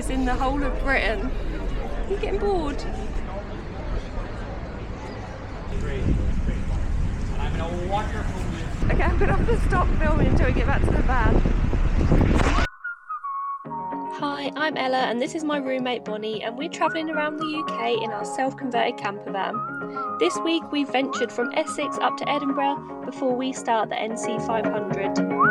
places in the whole of Britain. Are you getting bored? Okay, I'm gonna have to stop filming until we get back to the van. Hi, I'm Ella and this is my roommate Bonnie, and we're travelling around the UK in our self-converted camper van. This week we ventured from Essex up to Edinburgh before we start the NC500.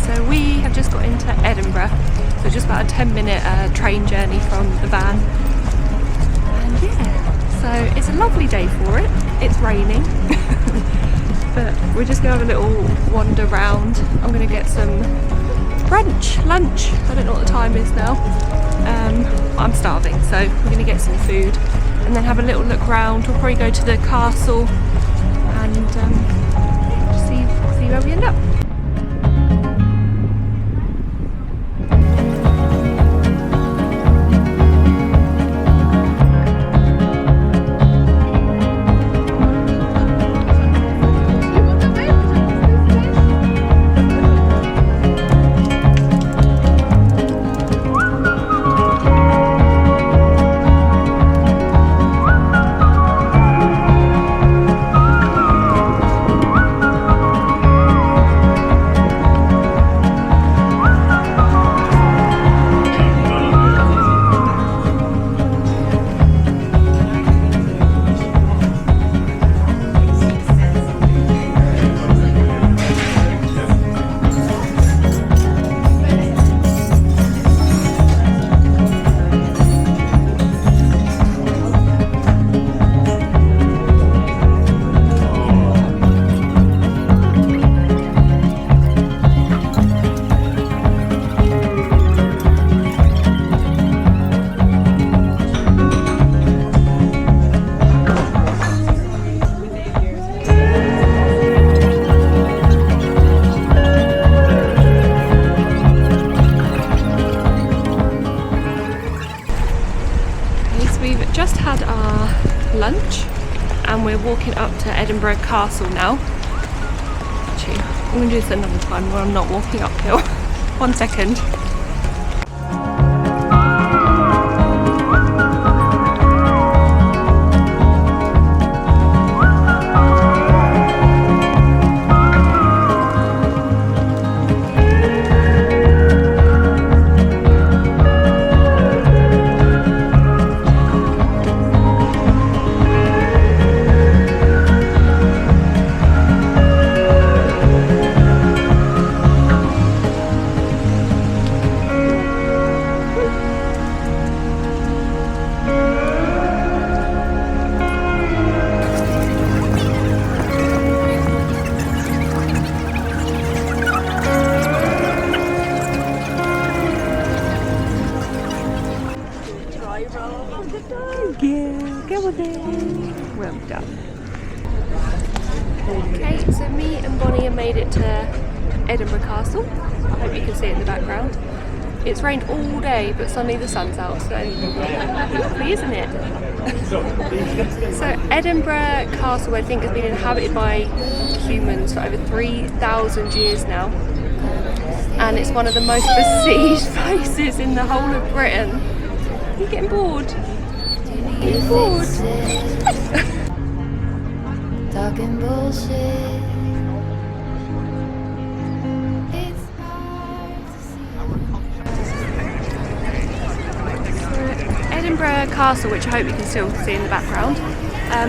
So we have just got into Edinburgh, so just about a 10-minute train journey from the van, and yeah, so it's a lovely day for it. It's raining but we're just gonna have a little wander round. I'm gonna get some lunch, I don't know what the time is now. I'm starving, so we're gonna get some food and then have a little look round. We'll probably go to the castle and see where we end up. Just had our lunch and we're walking up to Edinburgh Castle now. Actually, I'm going to do this another time where I'm not walking uphill. 1 second. Well done. Okay, so me and Bonnie have made it to Edinburgh Castle. I hope you can see it in the background. It's rained all day, but suddenly the sun's out, so lovely, isn't it? So Edinburgh Castle, I think, has been inhabited by humans for over 3,000 years now, and it's one of the most besieged places in the whole of Britain. Are you getting bored? Are you bored? Talking bullshit. Edinburgh Castle, which I hope you can still see in the background,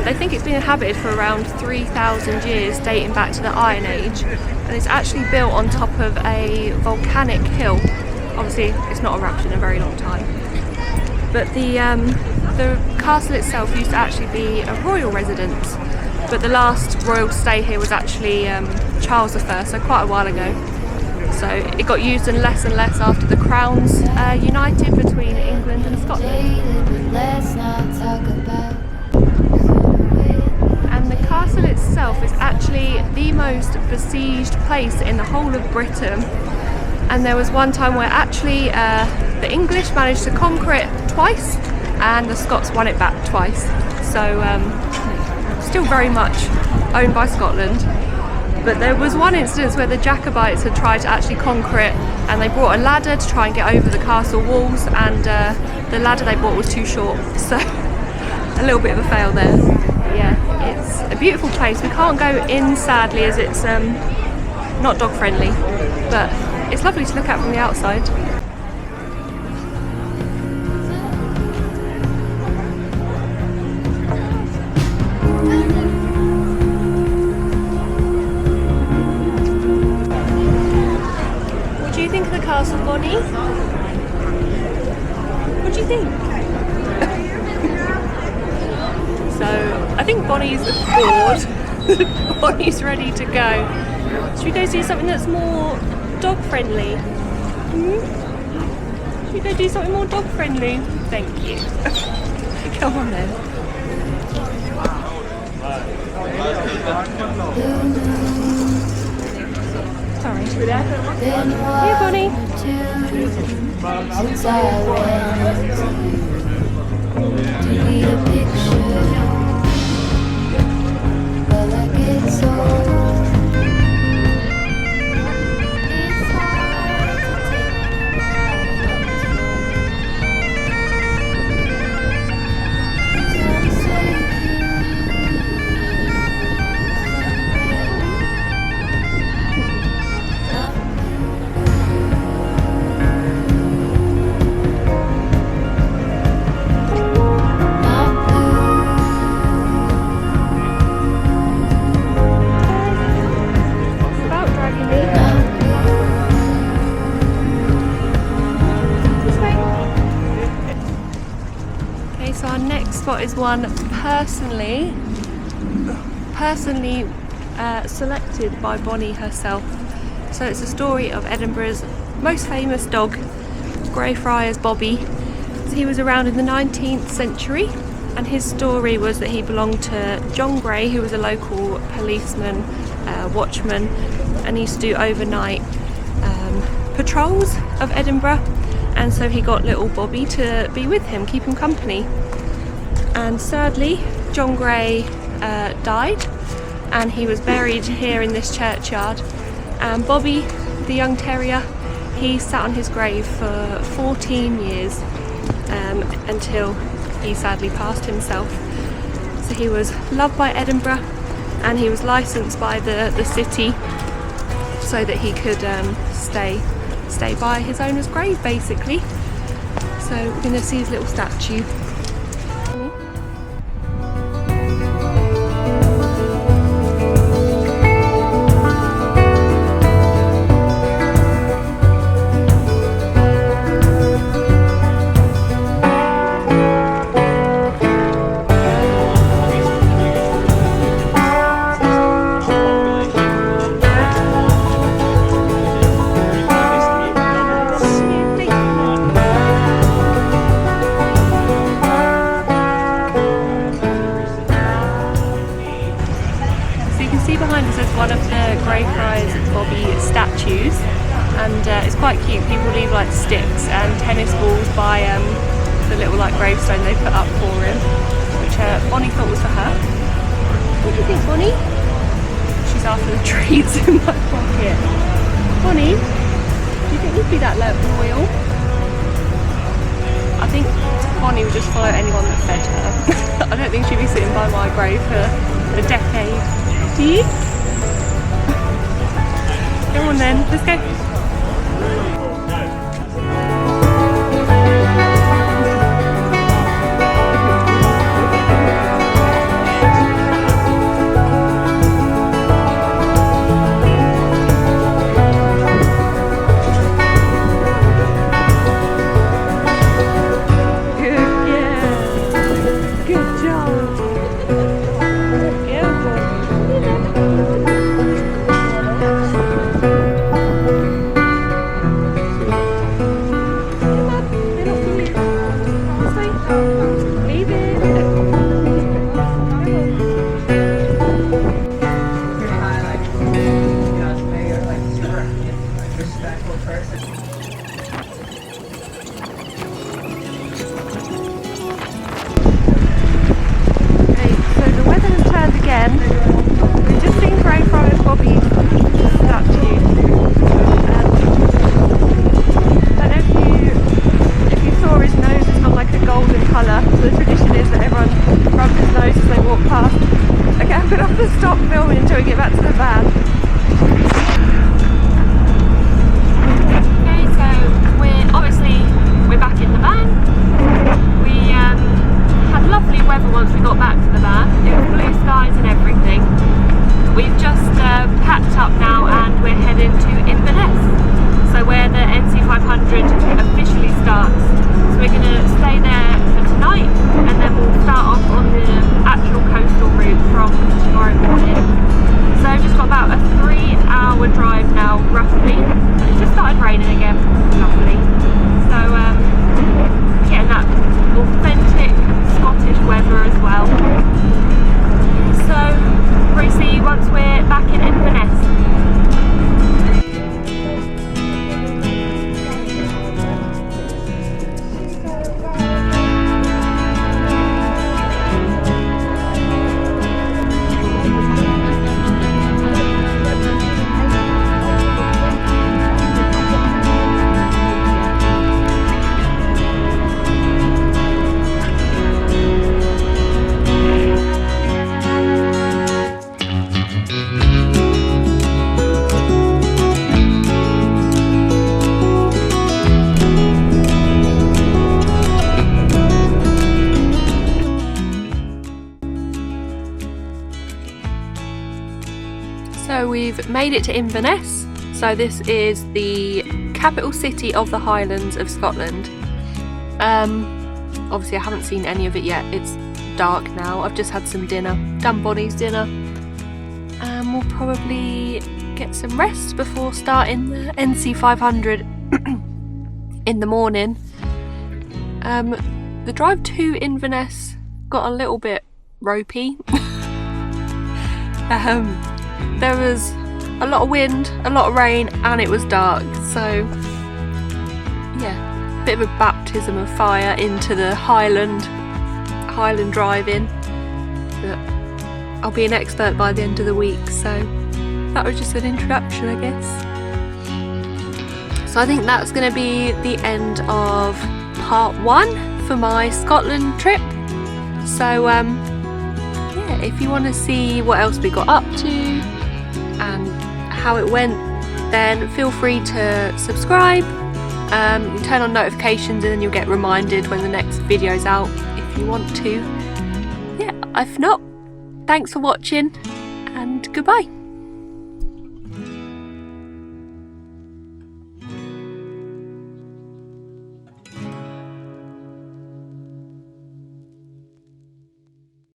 they think it's been inhabited for around 3,000 years, dating back to the Iron Age, and it's actually built on top of a volcanic hill. Obviously it's not erupted in a very long time, but the castle itself used to actually be a royal residence, but the last royal stay here was actually Charles I, so quite a while ago. So it got used and less after the crowns united between England and Scotland. And the castle itself is actually the most besieged place in the whole of Britain. And there was one time where actually the English managed to conquer it twice and the Scots won it back twice. So still very much owned by Scotland. But there was one instance where the Jacobites had tried to actually conquer it, and they brought a ladder to try and get over the castle walls, and the ladder they brought was too short, so a little bit of a fail there. Yeah, it's a beautiful place. We can't go in sadly as it's not dog friendly, but it's lovely to look at from the outside. Castle, Bonnie? What do you think? So, I think Bonnie's bored. Bonnie's ready to go. Should we go see something that's more dog friendly? Should we go do something more dog friendly? Thank you. Come on then. Sorry. Here, Bonnie. Since I went to need a picture, well, I get so it's hard to take spot is one personally selected by Bonnie herself. So it's a story of Edinburgh's most famous dog, Greyfriars Bobby. So he was around in the 19th century, and his story was that he belonged to John Grey, who was a local policeman, watchman, and he used to do overnight patrols of Edinburgh, and so he got little Bobby to be with him, keep him company. And sadly, John Grey died, and he was buried here in this churchyard. And Bobby, the young terrier, he sat on his grave for 14 years until he sadly passed himself. So he was loved by Edinburgh, and he was licensed by the city so that he could stay by his owner's grave, basically. So we're going to see his little statue. One of the Greyfriars Bobby statues, and it's quite cute. People leave like sticks and tennis balls by the little like gravestone they put up for him, which Bonnie thought was for her. What do you think, Bonnie? She's after the treats in my pocket. Bonnie, do you think you'd be that loyal? I think Bonnie would just follow anyone that fed her. I don't think she'd be sitting by my grave for a decade. Do you? Come on then, let's go. made it to Inverness. So this is the capital city of the Highlands of Scotland. Obviously I haven't seen any of it yet, it's dark now. I've just had some dinner, done Bonnie's dinner, and we'll probably get some rest before starting the NC500 in the morning. The drive to Inverness got a little bit ropey. There was a lot of wind, a lot of rain, and it was dark, so yeah, bit of a baptism of fire into the Highland driving. But I'll be an expert by the end of the week, so that was just an introduction, I guess. So I think that's going to be the end of part 1 for my Scotland trip. So yeah, if you want to see what else we got up to and how it went, then feel free to subscribe. You turn on notifications and then you'll get reminded when the next video's out if you want to. Yeah, if not, thanks for watching and goodbye.